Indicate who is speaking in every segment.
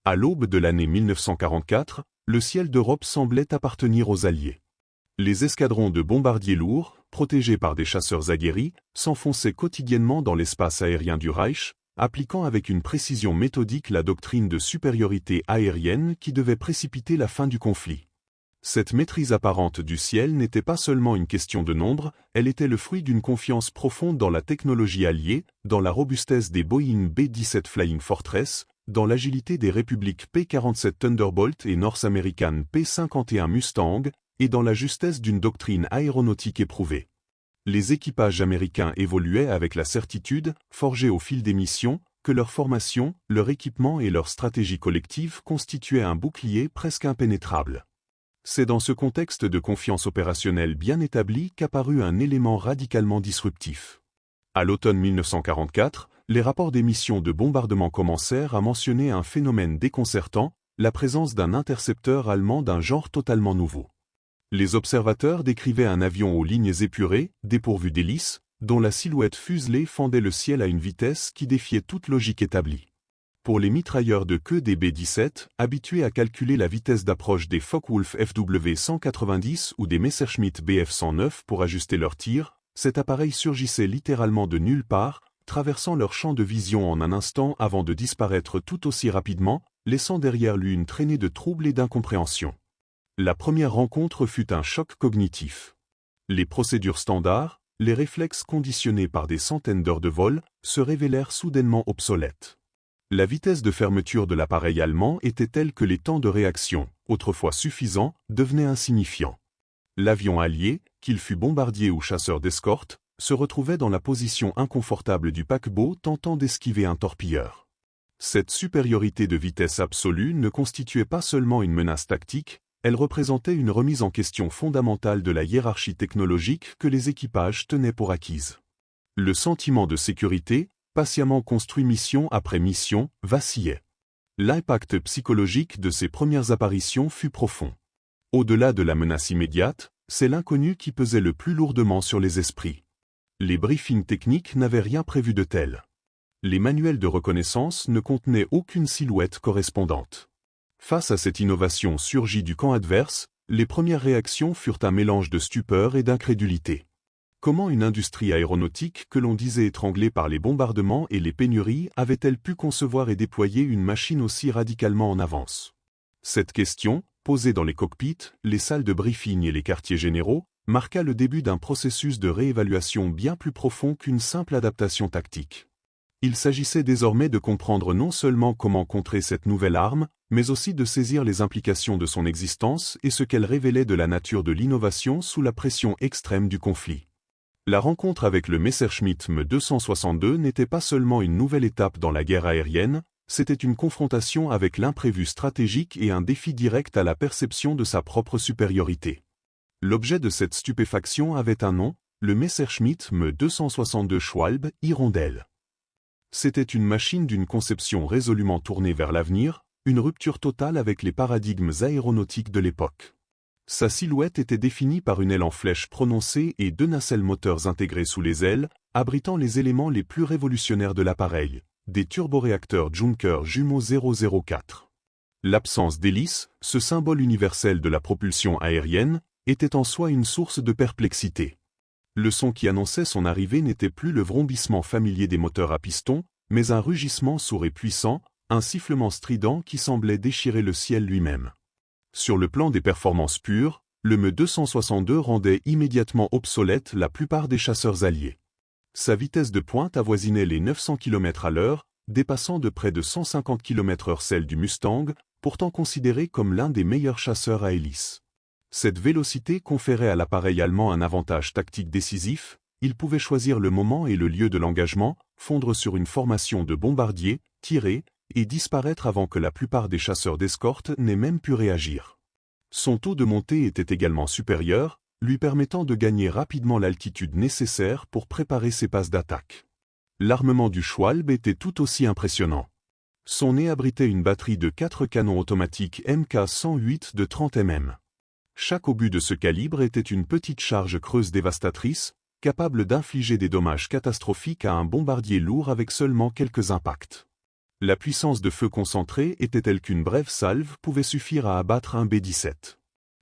Speaker 1: À l'aube de l'année 1944, le ciel d'Europe semblait appartenir aux Alliés. Les escadrons de bombardiers lourds, protégés par des chasseurs aguerris, s'enfonçaient quotidiennement dans l'espace aérien du Reich, appliquant avec une précision méthodique la doctrine de supériorité aérienne qui devait précipiter la fin du conflit. Cette maîtrise apparente du ciel n'était pas seulement une question de nombre, elle était le fruit d'une confiance profonde dans la technologie alliée, dans la robustesse des Boeing B-17 Flying Fortress, dans l'agilité des républiques P-47 Thunderbolt et North American P-51 Mustang, et dans la justesse d'une doctrine aéronautique éprouvée. Les équipages américains évoluaient avec la certitude, forgée au fil des missions, que leur formation, leur équipement et leur stratégie collective constituaient un bouclier presque impénétrable. C'est dans ce contexte de confiance opérationnelle bien établi qu'apparut un élément radicalement disruptif. À l'automne 1944, les rapports des missions de bombardement commencèrent à mentionner un phénomène déconcertant, la présence d'un intercepteur allemand d'un genre totalement nouveau. Les observateurs décrivaient un avion aux lignes épurées, dépourvu d'hélices, dont la silhouette fuselée fendait le ciel à une vitesse qui défiait toute logique établie. Pour les mitrailleurs de queue des B-17, habitués à calculer la vitesse d'approche des Focke-Wulf FW-190 ou des Messerschmitt Bf-109 pour ajuster leurs tirs, cet appareil surgissait littéralement de nulle part, traversant leur champ de vision en un instant avant de disparaître tout aussi rapidement, laissant derrière lui une traînée de troubles et d'incompréhension. La première rencontre fut un choc cognitif. Les procédures standards, les réflexes conditionnés par des centaines d'heures de vol, se révélèrent soudainement obsolètes. La vitesse de fermeture de l'appareil allemand était telle que les temps de réaction, autrefois suffisants, devenaient insignifiants. L'avion allié, qu'il fût bombardier ou chasseur d'escorte, se retrouvait dans la position inconfortable du paquebot tentant d'esquiver un torpilleur. Cette supériorité de vitesse absolue ne constituait pas seulement une menace tactique, elle représentait une remise en question fondamentale de la hiérarchie technologique que les équipages tenaient pour acquise. Le sentiment de sécurité, patiemment construit mission après mission, vacillait. L'impact psychologique de ces premières apparitions fut profond. Au-delà de la menace immédiate, c'est l'inconnu qui pesait le plus lourdement sur les esprits. Les briefings techniques n'avaient rien prévu de tel. Les manuels de reconnaissance ne contenaient aucune silhouette correspondante. Face à cette innovation surgie du camp adverse, les premières réactions furent un mélange de stupeur et d'incrédulité. Comment une industrie aéronautique que l'on disait étranglée par les bombardements et les pénuries avait-elle pu concevoir et déployer une machine aussi radicalement en avance? Cette question, posée dans les cockpits, les salles de briefing et les quartiers généraux, marqua le début d'un processus de réévaluation bien plus profond qu'une simple adaptation tactique. Il s'agissait désormais de comprendre non seulement comment contrer cette nouvelle arme, mais aussi de saisir les implications de son existence et ce qu'elle révélait de la nature de l'innovation sous la pression extrême du conflit. La rencontre avec le Messerschmitt Me 262 n'était pas seulement une nouvelle étape dans la guerre aérienne, c'était une confrontation avec l'imprévu stratégique et un défi direct à la perception de sa propre supériorité. L'objet de cette stupéfaction avait un nom, le Messerschmitt Me 262 Schwalbe, Hirondelle. C'était une machine d'une conception résolument tournée vers l'avenir, une rupture totale avec les paradigmes aéronautiques de l'époque. Sa silhouette était définie par une aile en flèche prononcée et deux nacelles moteurs intégrés sous les ailes, abritant les éléments les plus révolutionnaires de l'appareil, des turboréacteurs Junker jumeaux 004. L'absence d'hélice, ce symbole universel de la propulsion aérienne, était en soi une source de perplexité. Le son qui annonçait son arrivée n'était plus le vrombissement familier des moteurs à piston, mais un rugissement sourd et puissant, un sifflement strident qui semblait déchirer le ciel lui-même. Sur le plan des performances pures, le Me 262 rendait immédiatement obsolète la plupart des chasseurs alliés. Sa vitesse de pointe avoisinait les 900 km/h, dépassant de près de 150 km/h celle du Mustang, pourtant considéré comme l'un des meilleurs chasseurs à hélice. Cette vélocité conférait à l'appareil allemand un avantage tactique décisif, il pouvait choisir le moment et le lieu de l'engagement, fondre sur une formation de bombardiers, tirer, et disparaître avant que la plupart des chasseurs d'escorte n'aient même pu réagir. Son taux de montée était également supérieur, lui permettant de gagner rapidement l'altitude nécessaire pour préparer ses passes d'attaque. L'armement du Schwalbe était tout aussi impressionnant. Son nez abritait une batterie de 4 canons automatiques MK108 de 30 mm. Chaque obus de ce calibre était une petite charge creuse dévastatrice, capable d'infliger des dommages catastrophiques à un bombardier lourd avec seulement quelques impacts. La puissance de feu concentrée était telle qu'une brève salve pouvait suffire à abattre un B-17.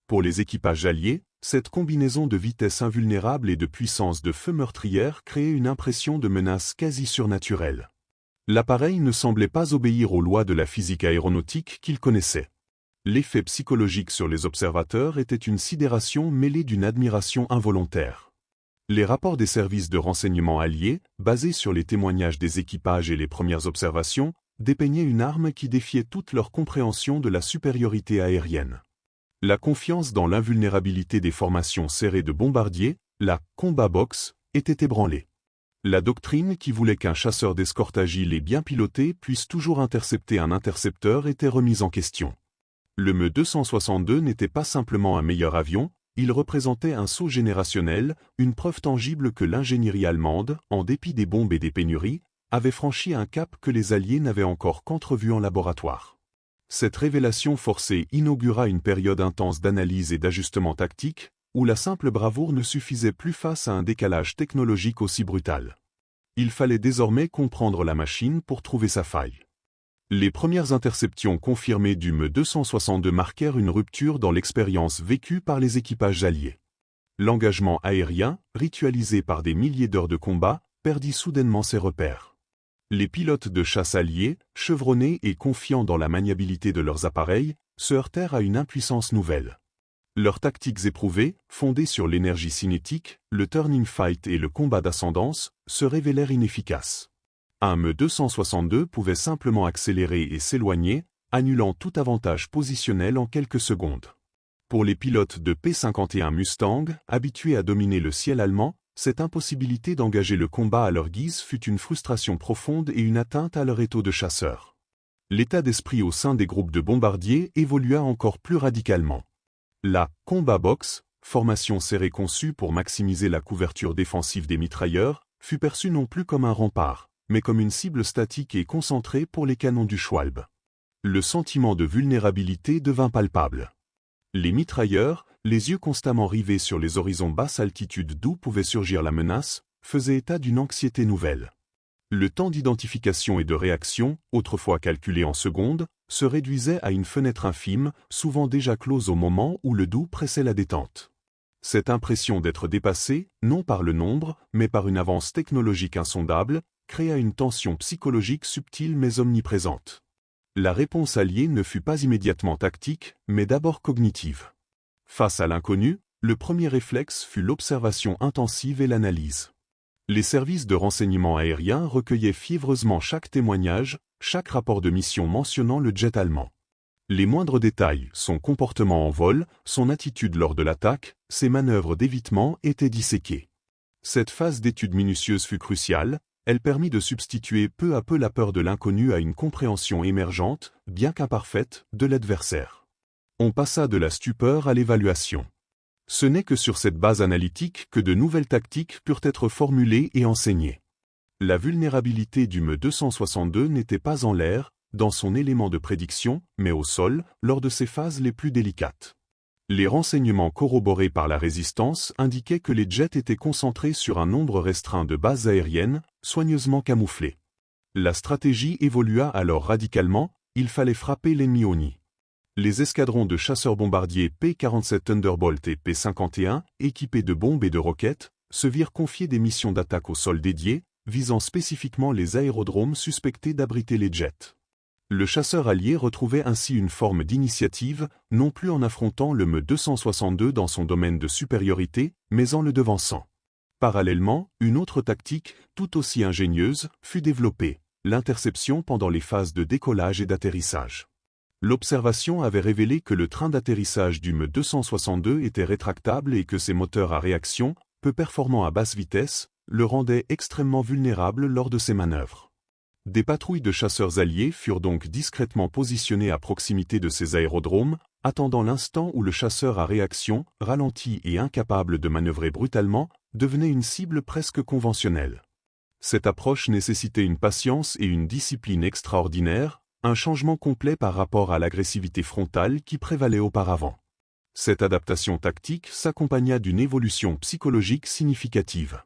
Speaker 1: Pour les équipages alliés, cette combinaison de vitesse invulnérable et de puissance de feu meurtrière créait une impression de menace quasi surnaturelle. L'appareil ne semblait pas obéir aux lois de la physique aéronautique qu'il connaissait. L'effet psychologique sur les observateurs était une sidération mêlée d'une admiration involontaire. Les rapports des services de renseignement alliés, basés sur les témoignages des équipages et les premières observations, dépeignaient une arme qui défiait toute leur compréhension de la supériorité aérienne. La confiance dans l'invulnérabilité des formations serrées de bombardiers, la « combat box », était ébranlée. La doctrine qui voulait qu'un chasseur d'escorte agile et bien piloté puisse toujours intercepter un intercepteur était remise en question. Le Me-262 n'était pas simplement un meilleur avion, il représentait un saut générationnel, une preuve tangible que l'ingénierie allemande, en dépit des bombes et des pénuries, avait franchi un cap que les Alliés n'avaient encore qu'entrevu en laboratoire. Cette révélation forcée inaugura une période intense d'analyse et d'ajustement tactique, où la simple bravoure ne suffisait plus face à un décalage technologique aussi brutal. Il fallait désormais comprendre la machine pour trouver sa faille. Les premières interceptions confirmées du Me-262 marquèrent une rupture dans l'expérience vécue par les équipages alliés. L'engagement aérien, ritualisé par des milliers d'heures de combat, perdit soudainement ses repères. Les pilotes de chasse alliés, chevronnés et confiants dans la maniabilité de leurs appareils, se heurtèrent à une impuissance nouvelle. Leurs tactiques éprouvées, fondées sur l'énergie cinétique, le turning fight et le combat d'ascendance, se révélèrent inefficaces. Un Me-262 pouvait simplement accélérer et s'éloigner, annulant tout avantage positionnel en quelques secondes. Pour les pilotes de P-51 Mustang, habitués à dominer le ciel allemand, cette impossibilité d'engager le combat à leur guise fut une frustration profonde et une atteinte à leur étau de chasseurs. L'état d'esprit au sein des groupes de bombardiers évolua encore plus radicalement. La « combat box », formation serrée conçue pour maximiser la couverture défensive des mitrailleurs, fut perçue non plus comme un rempart, mais comme une cible statique et concentrée pour les canons du Schwalbe. Le sentiment de vulnérabilité devint palpable. Les mitrailleurs, les yeux constamment rivés sur les horizons basse altitude d'où pouvait surgir la menace, faisaient état d'une anxiété nouvelle. Le temps d'identification et de réaction, autrefois calculé en secondes, se réduisait à une fenêtre infime, souvent déjà close au moment où le doux pressait la détente. Cette impression d'être dépassé, non par le nombre, mais par une avance technologique insondable, créa une tension psychologique subtile mais omniprésente. La réponse alliée ne fut pas immédiatement tactique, mais d'abord cognitive. Face à l'inconnu, le premier réflexe fut l'observation intensive et l'analyse. Les services de renseignement aérien recueillaient fiévreusement chaque témoignage, chaque rapport de mission mentionnant le jet allemand. Les moindres détails, son comportement en vol, son attitude lors de l'attaque, ses manœuvres d'évitement étaient disséqués. Cette phase d'étude minutieuse fut cruciale, elle permit de substituer peu à peu la peur de l'inconnu à une compréhension émergente, bien qu'imparfaite, de l'adversaire. On passa de la stupeur à l'évaluation. Ce n'est que sur cette base analytique que de nouvelles tactiques purent être formulées et enseignées. La vulnérabilité du Me-262 n'était pas en l'air, dans son élément de prédiction, mais au sol, lors de ses phases les plus délicates. Les renseignements corroborés par la résistance indiquaient que les jets étaient concentrés sur un nombre restreint de bases aériennes, soigneusement camouflées. La stratégie évolua alors radicalement, il fallait frapper l'ennemi au nid. Les escadrons de chasseurs-bombardiers P-47 Thunderbolt et P-51, équipés de bombes et de roquettes, se virent confier des missions d'attaque au sol dédiées, visant spécifiquement les aérodromes suspectés d'abriter les jets. Le chasseur allié retrouvait ainsi une forme d'initiative, non plus en affrontant le Me-262 dans son domaine de supériorité, mais en le devançant. Parallèlement, une autre tactique, tout aussi ingénieuse, fut développée, l'interception pendant les phases de décollage et d'atterrissage. L'observation avait révélé que le train d'atterrissage du Me-262 était rétractable et que ses moteurs à réaction, peu performants à basse vitesse, le rendaient extrêmement vulnérable lors de ses manœuvres. Des patrouilles de chasseurs alliés furent donc discrètement positionnées à proximité de ces aérodromes, attendant l'instant où le chasseur à réaction, ralenti et incapable de manœuvrer brutalement, devenait une cible presque conventionnelle. Cette approche nécessitait une patience et une discipline extraordinaires, un changement complet par rapport à l'agressivité frontale qui prévalait auparavant. Cette adaptation tactique s'accompagna d'une évolution psychologique significative.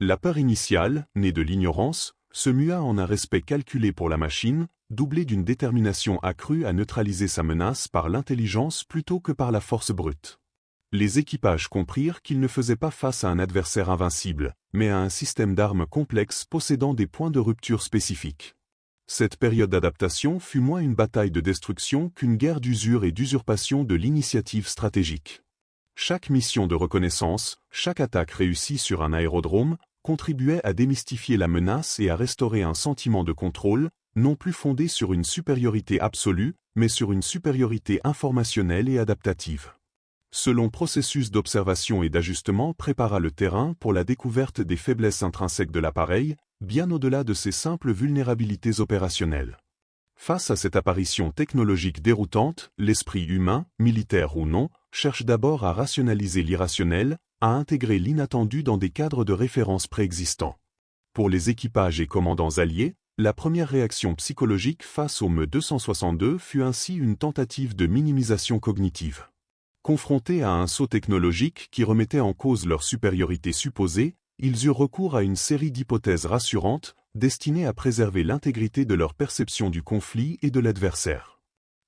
Speaker 1: La peur initiale, née de l'ignorance, se mua en un respect calculé pour la machine, doublé d'une détermination accrue à neutraliser sa menace par l'intelligence plutôt que par la force brute. Les équipages comprirent qu'ils ne faisaient pas face à un adversaire invincible, mais à un système d'armes complexe possédant des points de rupture spécifiques. Cette période d'adaptation fut moins une bataille de destruction qu'une guerre d'usure et d'usurpation de l'initiative stratégique. Chaque mission de reconnaissance, chaque attaque réussie sur un aérodrome, contribuait à démystifier la menace et à restaurer un sentiment de contrôle, non plus fondé sur une supériorité absolue, mais sur une supériorité informationnelle et adaptative. Ce long processus d'observation et d'ajustement prépara le terrain pour la découverte des faiblesses intrinsèques de l'appareil, bien au-delà de ses simples vulnérabilités opérationnelles. Face à cette apparition technologique déroutante, l'esprit humain, militaire ou non, cherche d'abord à rationaliser l'irrationnel, à intégrer l'inattendu dans des cadres de référence préexistants. Pour les équipages et commandants alliés, la première réaction psychologique face au Me-262 fut ainsi une tentative de minimisation cognitive. Confrontés à un saut technologique qui remettait en cause leur supériorité supposée, ils eurent recours à une série d'hypothèses rassurantes, destinées à préserver l'intégrité de leur perception du conflit et de l'adversaire.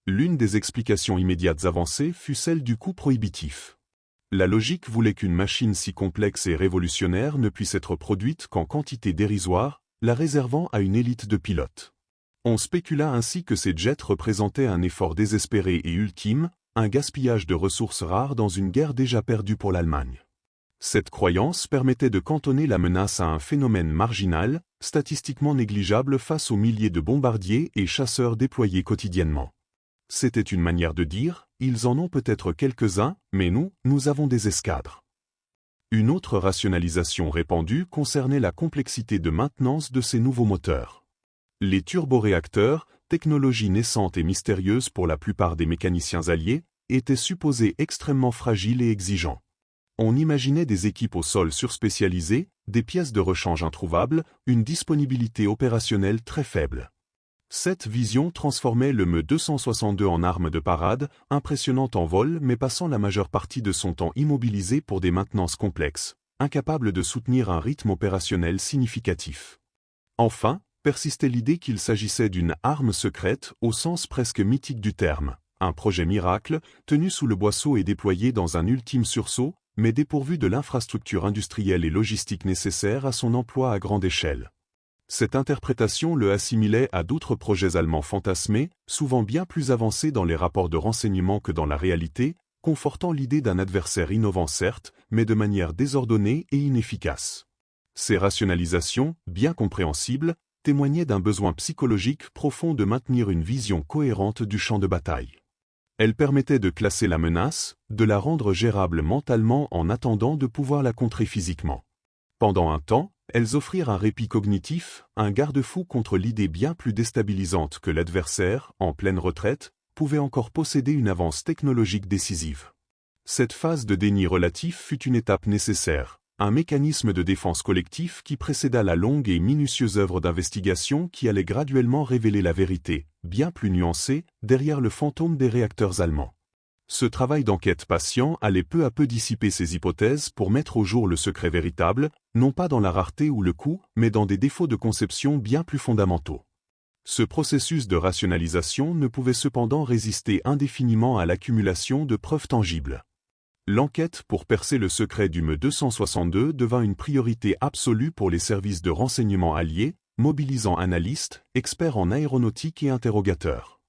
Speaker 1: L'une des explications immédiates avancées fut celle du coût prohibitif. La logique voulait qu'une machine si complexe et révolutionnaire ne puisse être produite qu'en quantité dérisoire, la réservant à une élite de pilotes. On spécula ainsi que ces jets représentaient un effort désespéré et ultime, un gaspillage de ressources rares dans une guerre déjà perdue pour l'Allemagne. Cette croyance permettait de cantonner la menace à un phénomène marginal, statistiquement négligeable face aux milliers de bombardiers et chasseurs déployés quotidiennement. C'était une manière de dire, ils en ont peut-être quelques-uns, mais nous avons des escadres. Une autre rationalisation répandue concernait la complexité de maintenance de ces nouveaux moteurs. Les turboréacteurs, technologie naissante et mystérieuse pour la plupart des mécaniciens alliés, étaient supposés extrêmement fragiles et exigeants. On imaginait des équipes au sol surspécialisées, des pièces de rechange introuvables, une disponibilité opérationnelle très faible. Cette vision transformait le Me-262 en arme de parade, impressionnante en vol mais passant la majeure partie de son temps immobilisé pour des maintenances complexes, incapable de soutenir un rythme opérationnel significatif. Enfin, persistait l'idée qu'il s'agissait d'une arme secrète au sens presque mythique du terme, un projet miracle, tenu sous le boisseau et déployé dans un ultime sursaut, mais dépourvu de l'infrastructure industrielle et logistique nécessaire à son emploi à grande échelle. Cette interprétation le assimilait à d'autres projets allemands fantasmés, souvent bien plus avancés dans les rapports de renseignement que dans la réalité, confortant l'idée d'un adversaire innovant certes, mais de manière désordonnée et inefficace. Ces rationalisations, bien compréhensibles, témoignaient d'un besoin psychologique profond de maintenir une vision cohérente du champ de bataille. Elles permettaient de classer la menace, de la rendre gérable mentalement en attendant de pouvoir la contrer physiquement. Pendant un temps, elles offrirent un répit cognitif, un garde-fou contre l'idée bien plus déstabilisante que l'adversaire, en pleine retraite, pouvait encore posséder une avance technologique décisive. Cette phase de déni relatif fut une étape nécessaire, un mécanisme de défense collectif qui précéda la longue et minutieuse œuvre d'investigation qui allait graduellement révéler la vérité, bien plus nuancée, derrière le fantôme des réacteurs allemands. Ce travail d'enquête patient allait peu à peu dissiper ces hypothèses pour mettre au jour le secret véritable, non pas dans la rareté ou le coût, mais dans des défauts de conception bien plus fondamentaux. Ce processus de rationalisation ne pouvait cependant résister indéfiniment à l'accumulation de preuves tangibles. L'enquête pour percer le secret du Me-262 devint une priorité absolue pour les services de renseignement alliés, mobilisant analystes, experts en aéronautique et interrogateurs.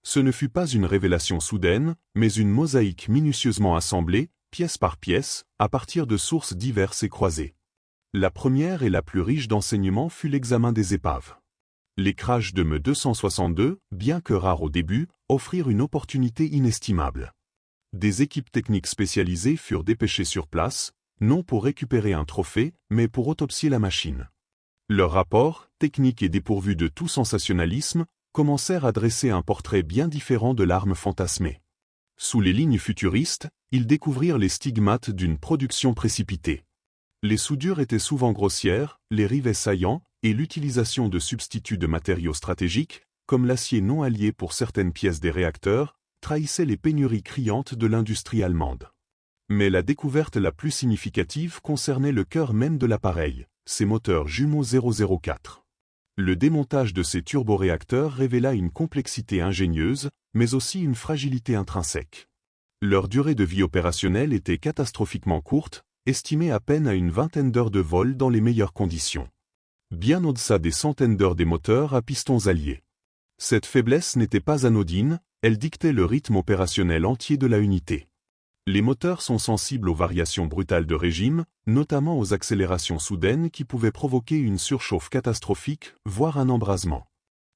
Speaker 1: Ce ne fut pas une révélation soudaine, mais une mosaïque minutieusement assemblée, pièce par pièce, à partir de sources diverses et croisées. La première et la plus riche d'enseignements fut l'examen des épaves. Les crashs de Me-262, bien que rares au début, offrirent une opportunité inestimable. Des équipes techniques spécialisées furent dépêchées sur place, non pour récupérer un trophée, mais pour autopsier la machine. Leurs rapports, techniques et dépourvus de tout sensationnalisme, commencèrent à dresser un portrait bien différent de l'arme fantasmée. Sous les lignes futuristes, ils découvrirent les stigmates d'une production précipitée. Les soudures étaient souvent grossières, les rivets saillants, et l'utilisation de substituts de matériaux stratégiques, comme l'acier non allié pour certaines pièces des réacteurs, trahissait les pénuries criantes de l'industrie allemande. Mais la découverte la plus significative concernait le cœur même de l'appareil, ses moteurs jumeaux 004. Le démontage de ces turboréacteurs révéla une complexité ingénieuse, mais aussi une fragilité intrinsèque. Leur durée de vie opérationnelle était catastrophiquement courte, estimée à peine à une vingtaine d'heures de vol dans les meilleures conditions. Bien au-delà des centaines d'heures des moteurs à pistons alliés. Cette faiblesse n'était pas anodine, elle dictait le rythme opérationnel entier de la unité. Les moteurs sont sensibles aux variations brutales de régime, notamment aux accélérations soudaines qui pouvaient provoquer une surchauffe catastrophique, voire un embrasement.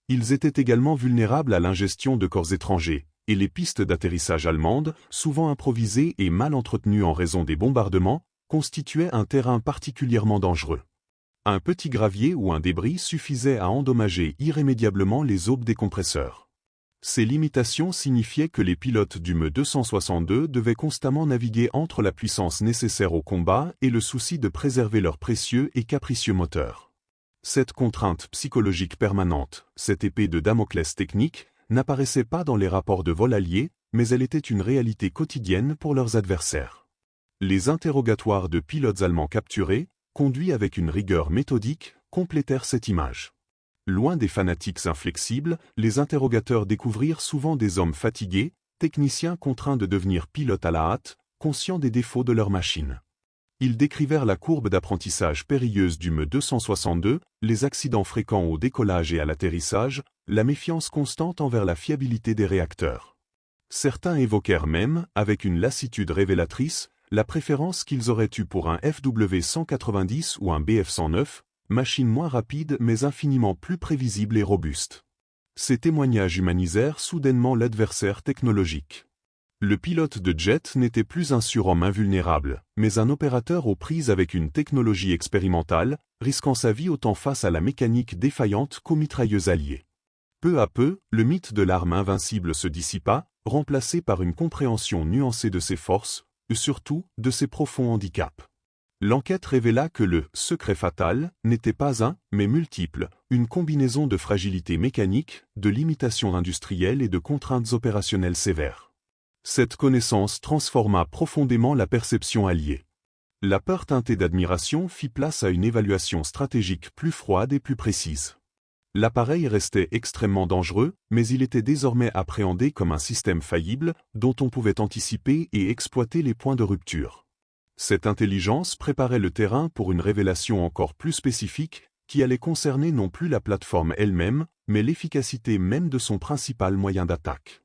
Speaker 1: Ils étaient également vulnérables à l'ingestion de corps étrangers, et les pistes d'atterrissage allemandes, souvent improvisées et mal entretenues en raison des bombardements, constituaient un terrain particulièrement dangereux. Un petit gravier ou un débris suffisait à endommager irrémédiablement les aubes des compresseurs. Ces limitations signifiaient que les pilotes du Me-262 devaient constamment naviguer entre la puissance nécessaire au combat et le souci de préserver leurs précieux et capricieux moteurs. Cette contrainte psychologique permanente, cette épée de Damoclès technique, n'apparaissait pas dans les rapports de vol alliés, mais elle était une réalité quotidienne pour leurs adversaires. Les interrogatoires de pilotes allemands capturés, conduits avec une rigueur méthodique, complétèrent cette image. Loin des fanatiques inflexibles, les interrogateurs découvrirent souvent des hommes fatigués, techniciens contraints de devenir pilotes à la hâte, conscients des défauts de leur machine. Ils décrivèrent la courbe d'apprentissage périlleuse du Me-262, les accidents fréquents au décollage et à l'atterrissage, la méfiance constante envers la fiabilité des réacteurs. Certains évoquèrent même, avec une lassitude révélatrice, la préférence qu'ils auraient eue pour un FW-190 ou un Bf-109, machines moins rapides mais infiniment plus prévisibles et robustes. Ces témoignages humanisèrent soudainement l'adversaire technologique. Le pilote de jet n'était plus un surhomme invulnérable, mais un opérateur aux prises avec une technologie expérimentale, risquant sa vie autant face à la mécanique défaillante qu'aux mitrailleuses alliées. Peu à peu, le mythe de l'arme invincible se dissipa, remplacé par une compréhension nuancée de ses forces, et surtout de ses profonds handicaps. L'enquête révéla que le « secret fatal » n'était pas un, mais multiple, une combinaison de fragilité mécanique, de limitations industrielles et de contraintes opérationnelles sévères. Cette connaissance transforma profondément la perception alliée. La peur teintée d'admiration fit place à une évaluation stratégique plus froide et plus précise. L'appareil restait extrêmement dangereux, mais il était désormais appréhendé comme un système faillible, dont on pouvait anticiper et exploiter les points de rupture. Cette intelligence préparait le terrain pour une révélation encore plus spécifique, qui allait concerner non plus la plateforme elle-même, mais l'efficacité même de son principal moyen d'attaque.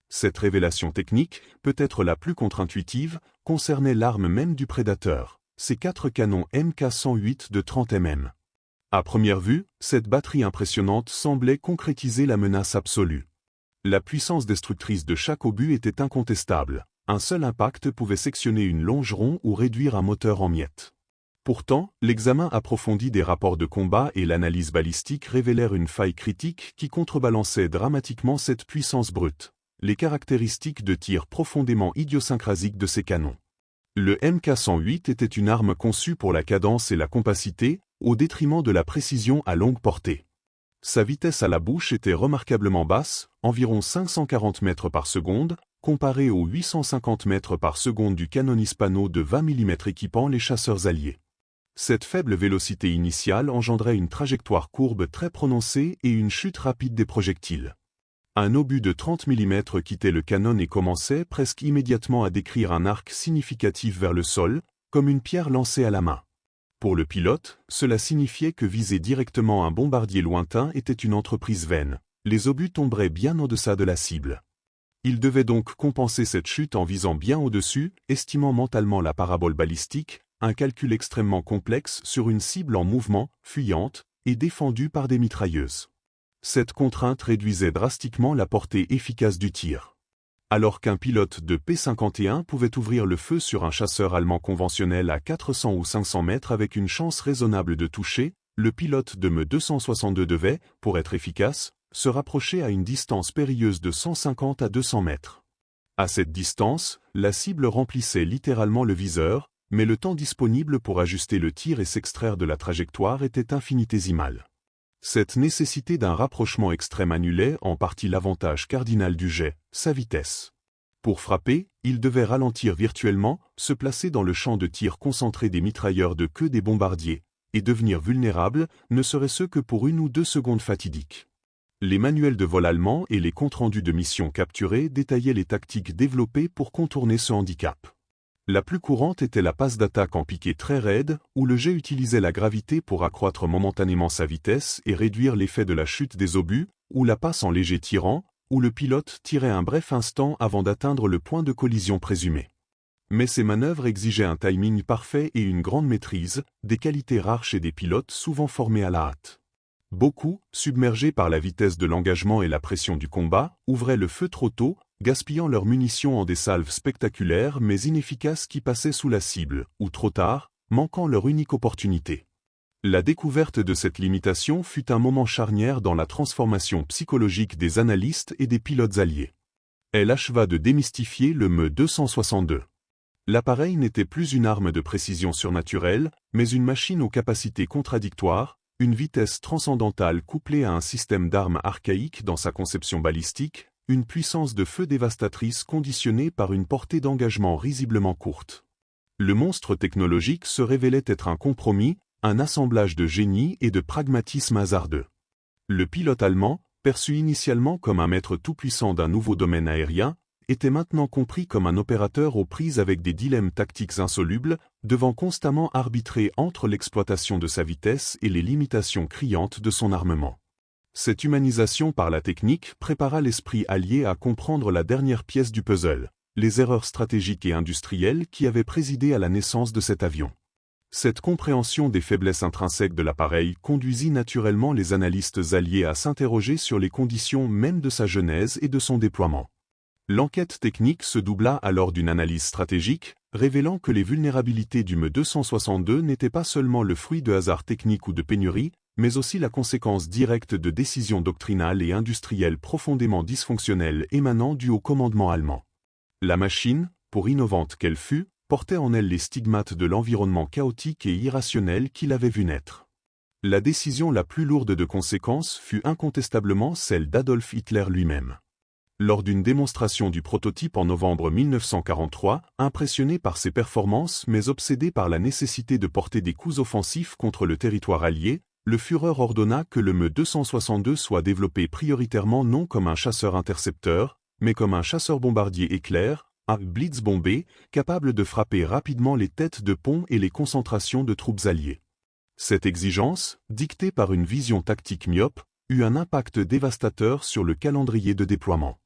Speaker 1: Cette révélation technique, peut-être la plus contre-intuitive, concernait l'arme même du prédateur, ses 4 canons Mk108 de 30 mm. À première vue, cette batterie impressionnante semblait concrétiser la menace absolue. La puissance destructrice de chaque obus était incontestable. Un seul impact pouvait sectionner une longeron ou réduire un moteur en miettes. Pourtant, l'examen approfondi des rapports de combat et l'analyse balistique révélèrent une faille critique qui contrebalançait dramatiquement cette puissance brute, les caractéristiques de tir profondément idiosyncrasiques de ces canons. Le Mk108 était une arme conçue pour la cadence et la compacité, au détriment de la précision à longue portée. Sa vitesse à la bouche était remarquablement basse, environ 540 mètres par seconde, comparé aux 850 mètres par seconde du canon hispano de 20 mm équipant les chasseurs alliés. Cette faible vélocité initiale engendrait une trajectoire courbe très prononcée et une chute rapide des projectiles. Un obus de 30 mm quittait le canon et commençait presque immédiatement à décrire un arc significatif vers le sol, comme une pierre lancée à la main. Pour le pilote, cela signifiait que viser directement un bombardier lointain était une entreprise vaine. Les obus tomberaient bien au-deçà de la cible. Il devait donc compenser cette chute en visant bien au-dessus, estimant mentalement la parabole balistique, un calcul extrêmement complexe sur une cible en mouvement, fuyante, et défendue par des mitrailleuses. Cette contrainte réduisait drastiquement la portée efficace du tir. Alors qu'un pilote de P-51 pouvait ouvrir le feu sur un chasseur allemand conventionnel à 400 ou 500 mètres avec une chance raisonnable de toucher, le pilote de Me-262 devait, pour être efficace, se rapprocher à une distance périlleuse de 150 à 200 mètres. À cette distance, la cible remplissait littéralement le viseur, mais le temps disponible pour ajuster le tir et s'extraire de la trajectoire était infinitésimal. Cette nécessité d'un rapprochement extrême annulait en partie l'avantage cardinal du jet, sa vitesse. Pour frapper, il devait ralentir virtuellement, se placer dans le champ de tir concentré des mitrailleurs de queue des bombardiers, et devenir vulnérables, ne serait-ce que pour 1 ou 2 secondes fatidiques. Les manuels de vol allemands et les comptes rendus de missions capturées détaillaient les tactiques développées pour contourner ce handicap. La plus courante était la passe d'attaque en piqué très raide, où le jet utilisait la gravité pour accroître momentanément sa vitesse et réduire l'effet de la chute des obus, ou la passe en léger tirant, où le pilote tirait un bref instant avant d'atteindre le point de collision présumé. Mais ces manœuvres exigeaient un timing parfait et une grande maîtrise, des qualités rares chez des pilotes souvent formés à la hâte. Beaucoup, submergés par la vitesse de l'engagement et la pression du combat, ouvraient le feu trop tôt, gaspillant leurs munitions en des salves spectaculaires mais inefficaces qui passaient sous la cible, ou trop tard, manquant leur unique opportunité. La découverte de cette limitation fut un moment charnière dans la transformation psychologique des analystes et des pilotes alliés. Elle acheva de démystifier le Me-262. L'appareil n'était plus une arme de précision surnaturelle, mais une machine aux capacités contradictoires, une vitesse transcendantale couplée à un système d'armes archaïque dans sa conception balistique, une puissance de feu dévastatrice conditionnée par une portée d'engagement risiblement courte. Le monstre technologique se révélait être un compromis, un assemblage de génie et de pragmatisme hasardeux. Le pilote allemand, perçu initialement comme un maître tout-puissant d'un nouveau domaine aérien, était maintenant compris comme un opérateur aux prises avec des dilemmes tactiques insolubles, devant constamment arbitrer entre l'exploitation de sa vitesse et les limitations criantes de son armement. Cette humanisation par la technique prépara l'esprit allié à comprendre la dernière pièce du puzzle, les erreurs stratégiques et industrielles qui avaient présidé à la naissance de cet avion. Cette compréhension des faiblesses intrinsèques de l'appareil conduisit naturellement les analystes alliés à s'interroger sur les conditions même de sa genèse et de son déploiement. L'enquête technique se doubla alors d'une analyse stratégique, révélant que les vulnérabilités du Me-262 n'étaient pas seulement le fruit de hasards techniques ou de pénuries, mais aussi la conséquence directe de décisions doctrinales et industrielles profondément dysfonctionnelles émanant du haut commandement allemand. La machine, pour innovante qu'elle fût, portait en elle les stigmates de l'environnement chaotique et irrationnel qu'il avait vu naître. La décision la plus lourde de conséquences fut incontestablement celle d'Adolf Hitler lui-même. Lors d'une démonstration du prototype en novembre 1943, impressionné par ses performances mais obsédé par la nécessité de porter des coups offensifs contre le territoire allié, le Führer ordonna que le Me-262 soit développé prioritairement non comme un chasseur-intercepteur, mais comme un chasseur-bombardier éclair, un blitzbombé, capable de frapper rapidement les têtes de pont et les concentrations de troupes alliées. Cette exigence, dictée par une vision tactique myope, eut un impact dévastateur sur le calendrier de déploiement.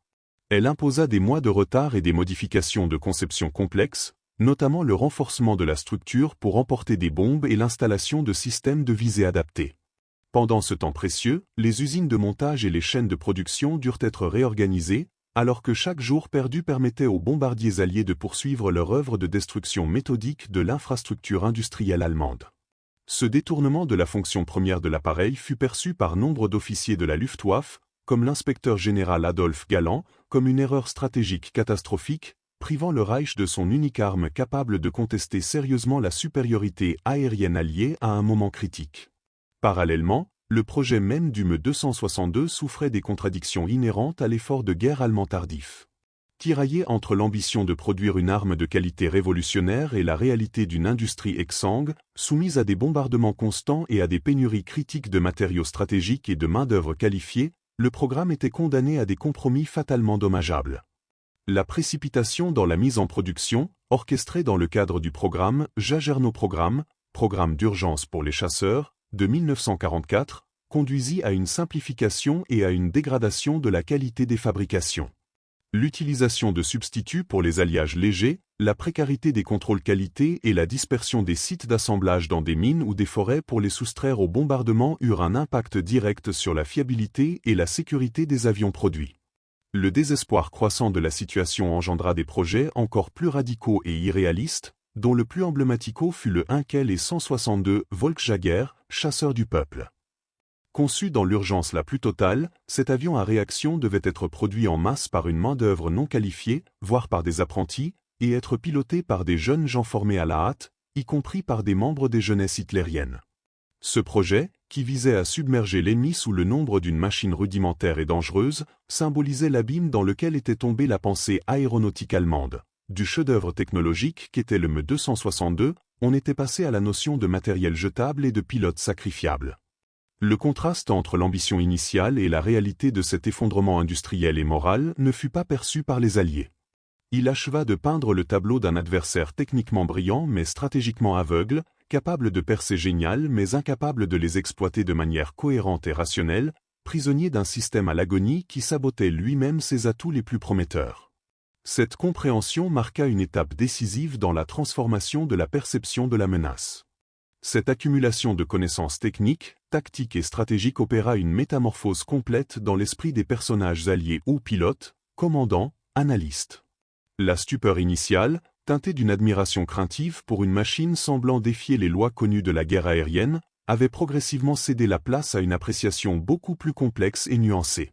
Speaker 1: Elle imposa des mois de retard et des modifications de conception complexes, notamment le renforcement de la structure pour emporter des bombes et l'installation de systèmes de visée adaptés. Pendant ce temps précieux, les usines de montage et les chaînes de production durent être réorganisées, alors que chaque jour perdu permettait aux bombardiers alliés de poursuivre leur œuvre de destruction méthodique de l'infrastructure industrielle allemande. Ce détournement de la fonction première de l'appareil fut perçu par nombre d'officiers de la Luftwaffe, comme l'inspecteur général Adolf Galland, comme une erreur stratégique catastrophique, privant le Reich de son unique arme capable de contester sérieusement la supériorité aérienne alliée à un moment critique. Parallèlement, le projet même du Me-262 souffrait des contradictions inhérentes à l'effort de guerre allemand tardif. Tiraillé entre l'ambition de produire une arme de qualité révolutionnaire et la réalité d'une industrie exsangue, soumise à des bombardements constants et à des pénuries critiques de matériaux stratégiques et de main-d'œuvre qualifiée, le programme était condamné à des compromis fatalement dommageables. La précipitation dans la mise en production, orchestrée dans le cadre du programme Jagerno-Programme, programme d'urgence pour les chasseurs, de 1944, conduisit à une simplification et à une dégradation de la qualité des fabrications. L'utilisation de substituts pour les alliages légers, la précarité des contrôles qualité et la dispersion des sites d'assemblage dans des mines ou des forêts pour les soustraire au bombardement eurent un impact direct sur la fiabilité et la sécurité des avions produits. Le désespoir croissant de la situation engendra des projets encore plus radicaux et irréalistes, dont le plus emblématico fut le Heinkel et 162 Volksjager, chasseur du peuple. Conçu dans l'urgence la plus totale, cet avion à réaction devait être produit en masse par une main-d'œuvre non qualifiée, voire par des apprentis, et être piloté par des jeunes gens formés à la hâte, y compris par des membres des jeunesses hitlériennes. Ce projet, qui visait à submerger l'ennemi sous le nombre d'une machine rudimentaire et dangereuse, symbolisait l'abîme dans lequel était tombée la pensée aéronautique allemande. du chef-d'œuvre technologique qu'était le Me-262, on était passé à la notion de matériel jetable et de pilote sacrifiable. Le contraste entre l'ambition initiale et la réalité de cet effondrement industriel et moral ne fut pas perçu par les Alliés. Il acheva de peindre le tableau d'un adversaire techniquement brillant mais stratégiquement aveugle, capable de percées géniales mais incapable de les exploiter de manière cohérente et rationnelle, prisonnier d'un système à l'agonie qui sabotait lui-même ses atouts les plus prometteurs. Cette compréhension marqua une étape décisive dans la transformation de la perception de la menace. Cette accumulation de connaissances techniques, tactiques et stratégiques opéra une métamorphose complète dans l'esprit des personnages alliés ou pilotes, commandants, analystes. La stupeur initiale, teintée d'une admiration craintive pour une machine semblant défier les lois connues de la guerre aérienne, avait progressivement cédé la place à une appréciation beaucoup plus complexe et nuancée.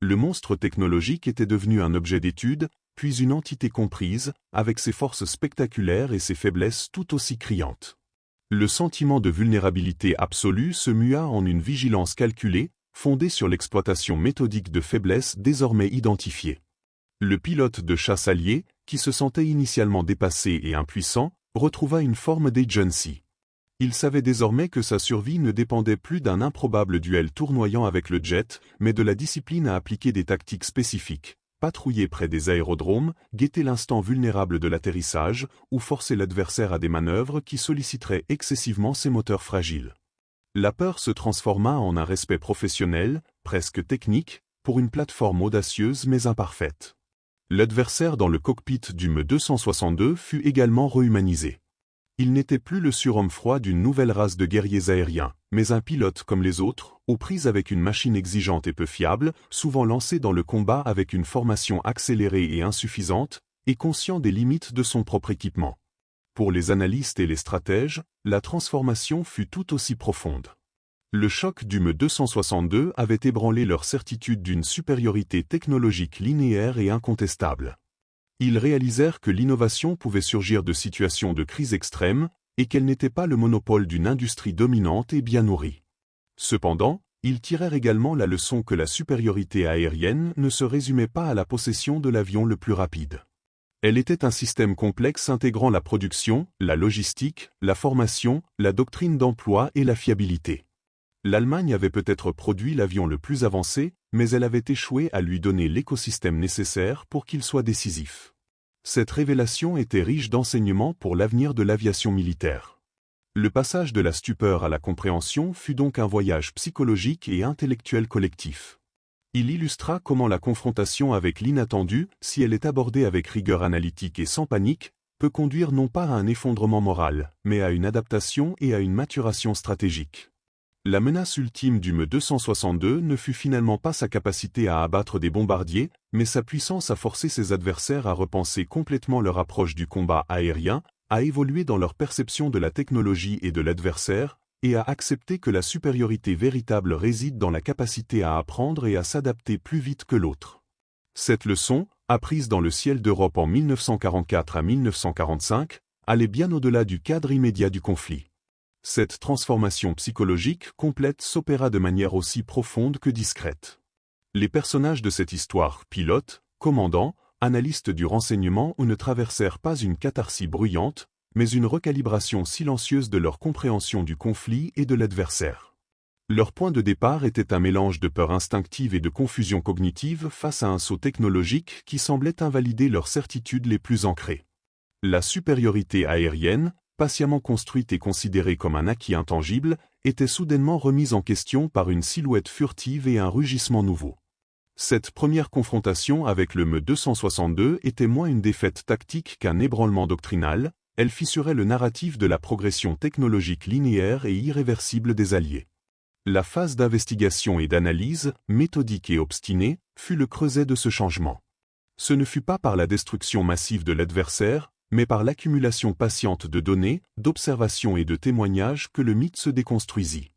Speaker 1: Le monstre technologique était devenu un objet d'étude, puis une entité comprise, avec ses forces spectaculaires et ses faiblesses tout aussi criantes. Le sentiment de vulnérabilité absolue se mua en une vigilance calculée, fondée sur l'exploitation méthodique de faiblesses désormais identifiées. Le pilote de chasse allié, qui se sentait initialement dépassé et impuissant, retrouva une forme d'agency. Il savait désormais que sa survie ne dépendait plus d'un improbable duel tournoyant avec le jet, mais de la discipline à appliquer des tactiques spécifiques. Patrouiller près des aérodromes, guetter l'instant vulnérable de l'atterrissage, ou forcer l'adversaire à des manœuvres qui solliciteraient excessivement ses moteurs fragiles. La peur se transforma en un respect professionnel, presque technique, pour une plateforme audacieuse mais imparfaite. L'adversaire dans le cockpit du Me-262 fut également rehumanisé. Il n'était plus le surhomme froid d'une nouvelle race de guerriers aériens, mais un pilote comme les autres, aux prises avec une machine exigeante et peu fiable, souvent lancé dans le combat avec une formation accélérée et insuffisante, et conscient des limites de son propre équipement. Pour les analystes et les stratèges, la transformation fut tout aussi profonde. Le choc du Me-262 avait ébranlé leur certitude d'une supériorité technologique linéaire et incontestable. Ils réalisèrent que l'innovation pouvait surgir de situations de crise extrême, et qu'elle n'était pas le monopole d'une industrie dominante et bien nourrie. Cependant, ils tirèrent également la leçon que la supériorité aérienne ne se résumait pas à la possession de l'avion le plus rapide. Elle était un système complexe intégrant la production, la logistique, la formation, la doctrine d'emploi et la fiabilité. L'Allemagne avait peut-être produit l'avion le plus avancé, mais elle avait échoué à lui donner l'écosystème nécessaire pour qu'il soit décisif. Cette révélation était riche d'enseignements pour l'avenir de l'aviation militaire. Le passage de la stupeur à la compréhension fut donc un voyage psychologique et intellectuel collectif. Il illustra comment la confrontation avec l'inattendu, si elle est abordée avec rigueur analytique et sans panique, peut conduire non pas à un effondrement moral, mais à une adaptation et à une maturation stratégique. La menace ultime du Me-262 ne fut finalement pas sa capacité à abattre des bombardiers, mais sa puissance à forcer ses adversaires à repenser complètement leur approche du combat aérien, à évoluer dans leur perception de la technologie et de l'adversaire, et à accepter que la supériorité véritable réside dans la capacité à apprendre et à s'adapter plus vite que l'autre. Cette leçon, apprise dans le ciel d'Europe en 1944 à 1945, allait bien au-delà du cadre immédiat du conflit. Cette transformation psychologique complète s'opéra de manière aussi profonde que discrète. Les personnages de cette histoire, pilotes, commandants, analystes du renseignement ne traversèrent pas une catharsis bruyante, mais une recalibration silencieuse de leur compréhension du conflit et de l'adversaire. Leur point de départ était un mélange de peur instinctive et de confusion cognitive face à un saut technologique qui semblait invalider leurs certitudes les plus ancrées. La supériorité aérienne, patiemment construite et considérée comme un acquis intangible, était soudainement remise en question par une silhouette furtive et un rugissement nouveau. Cette première confrontation avec le Me-262 était moins une défaite tactique qu'un ébranlement doctrinal, elle fissurait le narratif de la progression technologique linéaire et irréversible des Alliés. La phase d'investigation et d'analyse, méthodique et obstinée, fut le creuset de ce changement. Ce ne fut pas par la destruction massive de l'adversaire, mais par l'accumulation patiente de données, d'observations et de témoignages que le mythe se déconstruisit.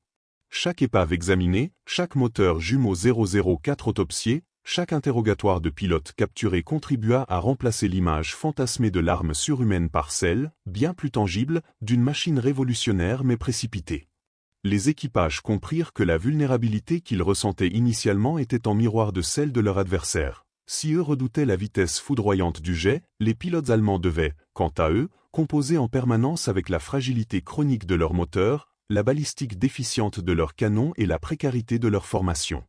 Speaker 1: Chaque épave examinée, chaque moteur jumeau 004 autopsié, chaque interrogatoire de pilote capturé contribua à remplacer l'image fantasmée de l'arme surhumaine par celle, bien plus tangible, d'une machine révolutionnaire mais précipitée. Les équipages comprirent que la vulnérabilité qu'ils ressentaient initialement était en miroir de celle de leur adversaire. Si eux redoutaient la vitesse foudroyante du jet, les pilotes allemands devaient, quant à eux, composer en permanence avec la fragilité chronique de leur moteur, la balistique déficiente de leurs canons et la précarité de leur formation.